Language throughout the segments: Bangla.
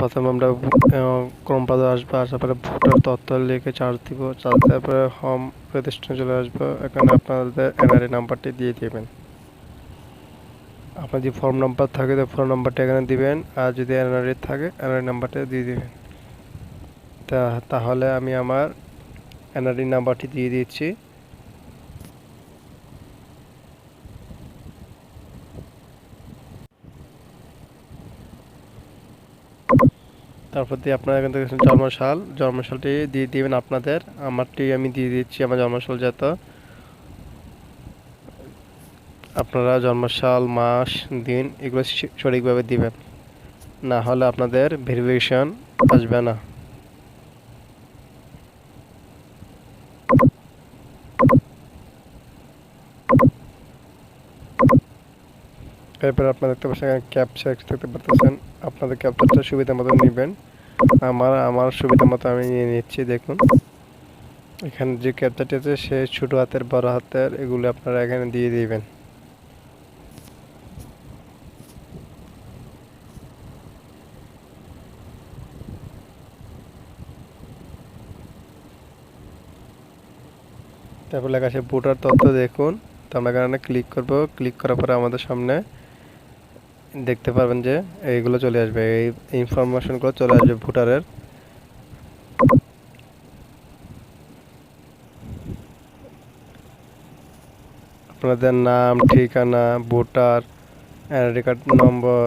প্রথমে আমরা ক্রোম ব্রাউজার আসবো, আসার পরে ভোটার তথ্য লিখে চার্জ দিব, চার্জ দেওয়ার পরে হোম রেজিস্ট্রেশন চলে আসবো। এখানে আপনাদের এনআরআই নাম্বারটি দিয়ে দেবেন। আপনার যদি ফর্ম নাম্বার থাকে তো ফর্ম নাম্বারটা এখানে দিবেন, আর যদি এনআরআই থাকে এনআরআই নাম্বারটা দিয়ে দিবেন। তাহলে আমি আমার এনআরআই নাম্বারটি দিয়ে দিচ্ছি। তারপর দিয়ে আপনারা এখান থেকে জন্মসালটি দিয়ে দিবেন আপনাদের। আমারটি আমি দিয়ে দিচ্ছি, আমার জন্মসাল যত। আপনারা জন্মসাল, মাস, দিন এগুলো সঠিকভাবে দিবেন, না হলে আপনাদের ভেরিফিকেশন আসবে না। এরপর আপনারা দেখতে পাচ্ছেন ক্যাপচা দেখতে পাচ্ছেন, আপনাদের ক্যাপচারটা সুবিধা মতো নেবেন। আমার সুবিধা মতো আমি নিয়ে নিচ্ছি। দেখুন এখানে যে ক্যাপচারটি আছে সে ছোটো হাতের, বড় হাতের এগুলো আপনারা এখানে দিয়ে দিবেন। তারপর লেখা আছে ভোটার তথ্য। দেখুন তো আমরা এখানে ক্লিক করব, ক্লিক করার পরে আমাদের সামনে দেখতে পারবেন যে এইগুলো চলে আসবে, এই ইনফরমেশনগুলো চলে আসবে ভোটারের। আপনাদের নাম, ঠিকানা, ভোটার আইডি কার্ড নম্বর,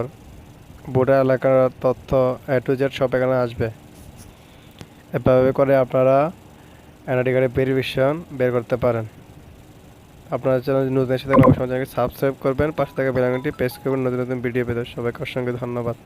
ভোটার এলাকার তথ্য এ টু জেড সব এখানে আসবে। এভাবে করে আপনারা আইডি কার্ডের ভেরিফিকেশন বের করতে পারেন। আপনারা চ্যানেল নতুন এসে থাকলে অবশ্যই চ্যানেলকে সাবস্ক্রাইব করবেন, পাশে থাকা বেল আইকনটি প্রেস করবেন নতুন নতুন ভিডিও পেতে। সবাইকে অসংখ্য ধন্যবাদ।